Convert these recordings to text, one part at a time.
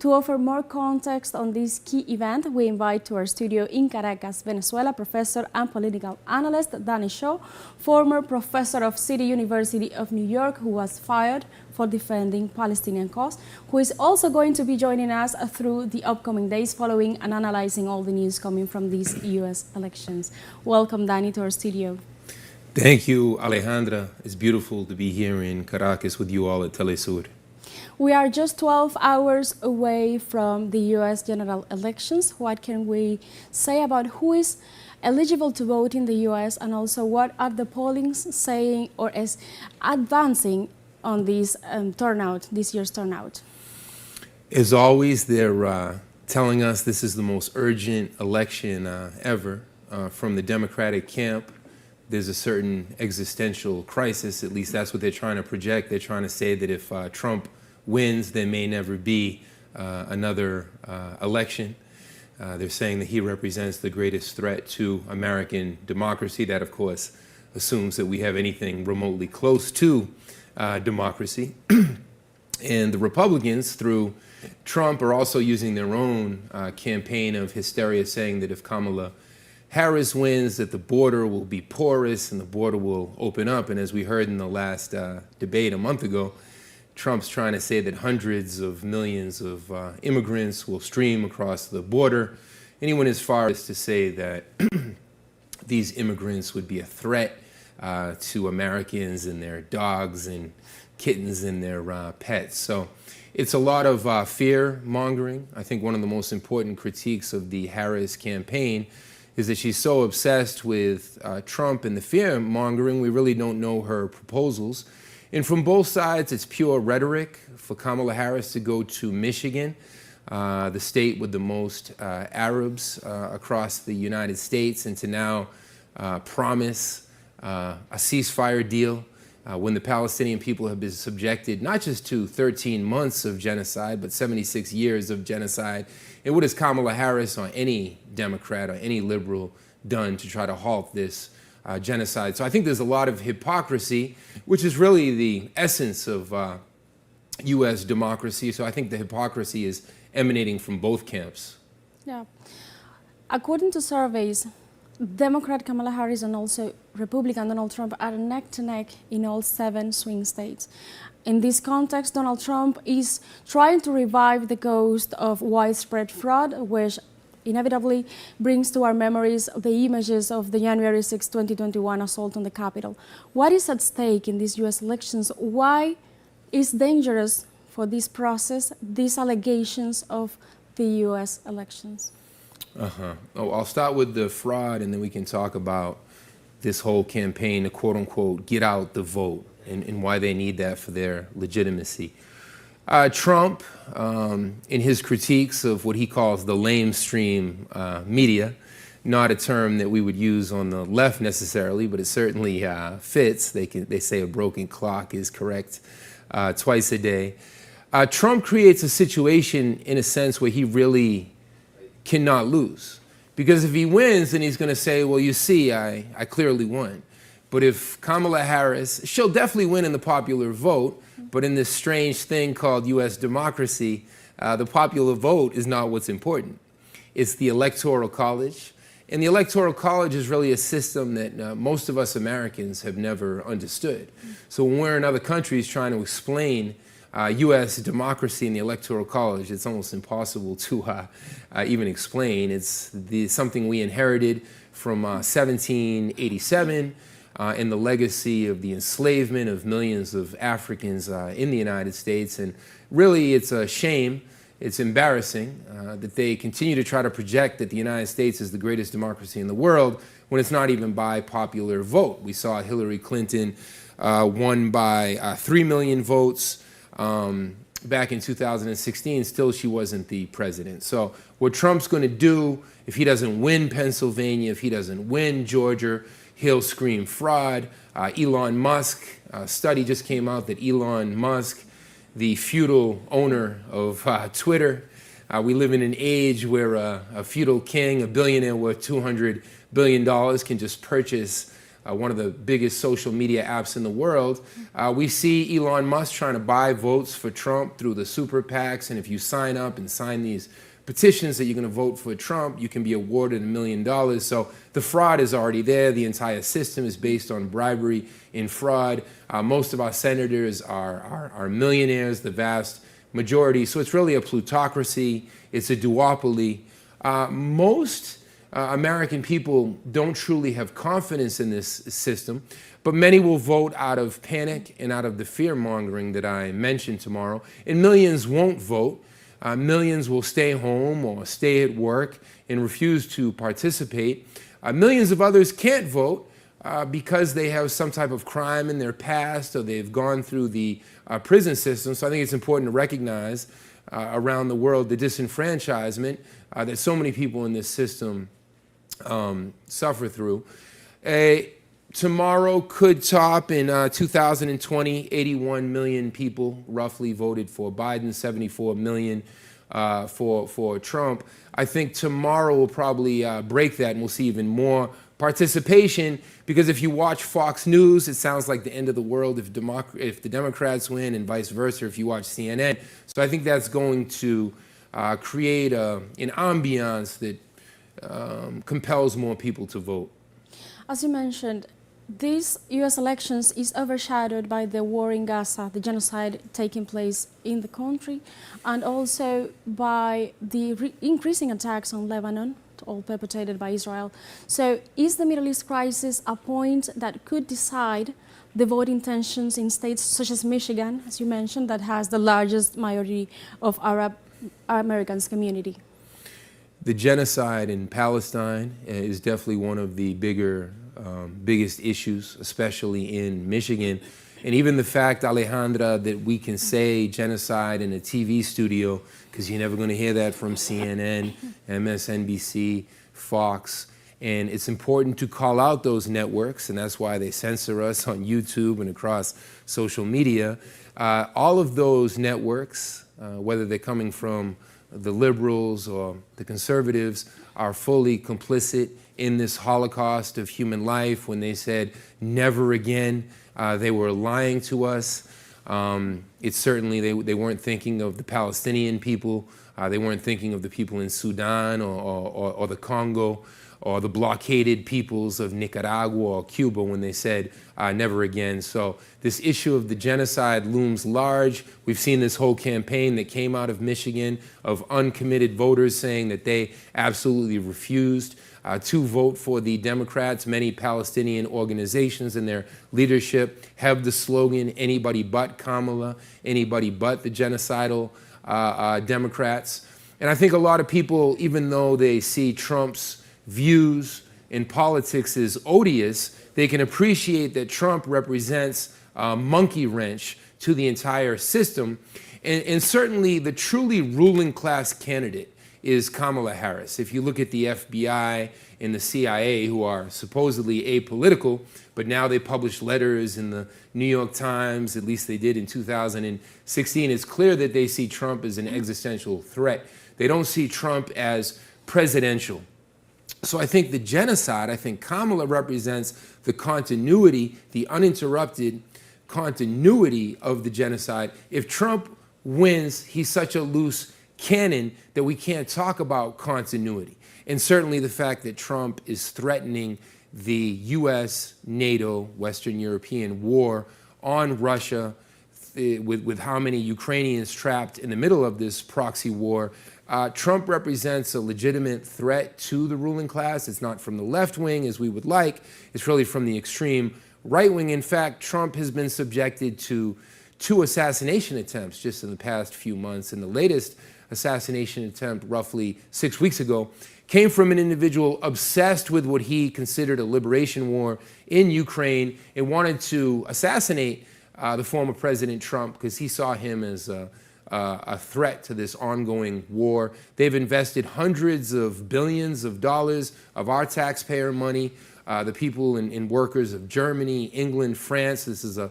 To offer more context on this key event, we invite to our studio in Caracas, Venezuela, professor and political analyst Danny Shaw, former professor of City University of New York, who was fired for defending Palestinian cause, who is also going to be joining us through the upcoming days following and analyzing all the news coming from these U.S. elections. Welcome, Danny, to our studio. Thank you, Alejandra. It's beautiful to be here in Caracas with you all at TeleSUR. We are just 12 hours away from the U.S. general elections. What can we say about who is eligible to vote in the U.S. and also what are the pollings saying or is advancing on this turnout, this year's turnout? As always, they're telling us this is the most urgent election ever. From the Democratic camp, there's a certain existential crisis. At least that's what they're trying to project. They're trying to say that if Trump wins, there may never be another election. They're saying that he represents the greatest threat to American democracy. That, of course, assumes that we have anything remotely close to democracy. And the Republicans, through Trump, are also using their own campaign of hysteria, saying that if Kamala Harris wins, that the border will be porous and the border will open up. And as we heard in the last debate a month ago, Trump's trying to say that hundreds of millions of immigrants will stream across the border. And he went as far as to say that these immigrants would be a threat to Americans and their dogs and kittens and their pets. So it's a lot of fear mongering. I think one of the most important critiques of the Harris campaign is that she's so obsessed with Trump and the fear mongering, we really don't know her proposals. And from both sides, it's pure rhetoric for Kamala Harris to go to Michigan, the state with the most Arabs across the United States, and to now promise a ceasefire deal when the Palestinian people have been subjected not just to 13 months of genocide, but 76 years of genocide. And what has Kamala Harris or any Democrat or any liberal done to try to halt this genocide? So I think there's a lot of hypocrisy, which is really the essence of U.S. democracy. So I think the hypocrisy is emanating from both camps. Yeah. According to surveys, Democrat Kamala Harris and also Republican Donald Trump are neck to neck in all 7 swing states. In this context, Donald Trump is trying to revive the ghost of widespread fraud, which inevitably brings to our memories the images of the January 6, 2021 assault on the Capitol. What is at stake in these U.S. elections? Why is dangerous for this process, these allegations of the U.S. elections? Oh, I'll start with the fraud, and then we can talk about this whole campaign to quote-unquote get out the vote and why they need that for their legitimacy. Trump, in his critiques of what he calls the lamestream media, not a term that we would use on the left necessarily, but it certainly fits. They say a broken clock is correct twice a day. Trump creates a situation, in a sense, where he really cannot lose. Because if he wins, then he's going to say, well, you see, I clearly won. But if Kamala Harris, she'll definitely win in the popular vote, but in this strange thing called U.S. democracy, the popular vote is not what's important. It's the Electoral College. And the Electoral College is really a system that most of us Americans have never understood. So when we're in other countries trying to explain U.S. democracy and the Electoral College, it's almost impossible to even explain. It's something we inherited from 1787 and the legacy of the enslavement of millions of Africans in the United States. And really, it's a shame, it's embarrassing that they continue to try to project that the United States is the greatest democracy in the world when it's not even by popular vote. We saw Hillary Clinton won by 3 million votes. Back in 2016, still she wasn't the president. So what Trump's going to do, if he doesn't win Pennsylvania, if he doesn't win Georgia, he'll scream fraud. Elon Musk, a study just came out that Elon Musk, the feudal owner of Twitter, we live in an age where a feudal king, a billionaire worth $200 billion can just purchase one of the biggest social media apps in the world. We see Elon Musk trying to buy votes for Trump through the super PACs, and if you sign up and sign these petitions that you're going to vote for Trump, you can be awarded $1 million. So the fraud is already there. The entire system is based on bribery and fraud. Most of our senators are millionaires, the vast majority. So it's really a plutocracy. It's a duopoly. Most American people don't truly have confidence in this system, but many will vote out of panic and out of the fear-mongering that I mentioned tomorrow. And millions won't vote. Millions will stay home or stay at work and refuse to participate. Millions of others can't vote because they have some type of crime in their past or they've gone through the prison system. So I think it's important to recognize around the world the disenfranchisement that so many people in this system suffer through. Tomorrow could top in 2020, 81 million people roughly voted for Biden, 74 million for Trump. I think tomorrow will probably break that and we'll see even more participation, because if you watch Fox News, it sounds like the end of the world if the Democrats win, and vice versa if you watch CNN. So I think that's going to create an ambiance that compels more people to vote. As you mentioned, these U.S. elections is overshadowed by the war in Gaza, the genocide taking place in the country, and also by the increasing attacks on Lebanon, all perpetrated by Israel. So is the Middle East crisis a point that could decide the voting intentions in states such as Michigan, as you mentioned, that has the largest majority of Arab Americans community? The genocide in Palestine is definitely one of the biggest issues, especially in Michigan. And even the fact, Alejandra, that we can say genocide in a TV studio, because you're never going to hear that from CNN, MSNBC, Fox. And it's important to call out those networks, and that's why they censor us on YouTube and across social media. All of those networks, whether they're coming from the liberals or the conservatives, are fully complicit in this Holocaust of human life. When they said never again, they were lying to us. It's certainly, they weren't thinking of the Palestinian people. They weren't thinking of the people in Sudan or the Congo or the blockaded peoples of Nicaragua or Cuba when they said never again. So this issue of the genocide looms large. We've seen this whole campaign that came out of Michigan of uncommitted voters saying that they absolutely refused to vote for the Democrats. Many Palestinian organizations and their leadership have the slogan, anybody but Kamala, anybody but the genocidal Democrats. And I think a lot of people, even though they see Trump's views in politics as odious, they can appreciate that Trump represents a monkey wrench to the entire system. And certainly the truly ruling class candidate is Kamala Harris. If you look at the FBI and the CIA, who are supposedly apolitical, but now they publish letters in the New York Times, at least they did in 2016, it's clear that they see Trump as an existential threat. They don't see Trump as presidential. So I think the genocide, I think Kamala represents the continuity, the uninterrupted continuity of the genocide. If Trump wins, he's such a loose cannon that we can't talk about continuity. And certainly the fact that Trump is threatening the US, NATO, Western European war on Russia, with how many Ukrainians trapped in the middle of this proxy war, Trump represents a legitimate threat to the ruling class. It's not from the left wing as we would like. It's really from the extreme right wing. In fact, Trump has been subjected to 2 assassination attempts just in the past few months. And the latest assassination attempt, roughly 6 weeks ago, came from an individual obsessed with what he considered a liberation war in Ukraine and wanted to assassinate the former President Trump because he saw him as a threat to this ongoing war. They've invested hundreds of billions of dollars of our taxpayer money, the people and workers of Germany, England, France. This is a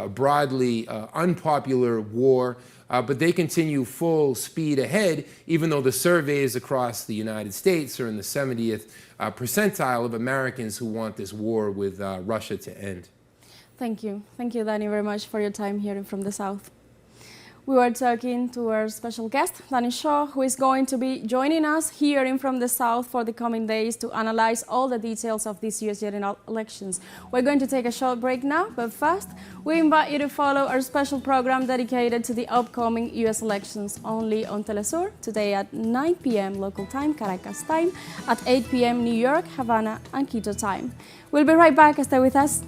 broadly unpopular war but they continue full speed ahead, even though the surveys across the United States are in the 70th percentile of Americans who want this war with Russia to end. Thank you. Thank you, Danny, very much for your time here from the South. We were talking to our special guest, Danny Shaw, who is going to be joining us here in From the South for the coming days to analyze all the details of these US general elections. We're going to take a short break now, but first, we invite you to follow our special program dedicated to the upcoming US elections only on TeleSUR, today at 9 p.m. local time, Caracas time, at 8 p.m. New York, Havana, and Quito time. We'll be right back. Stay with us.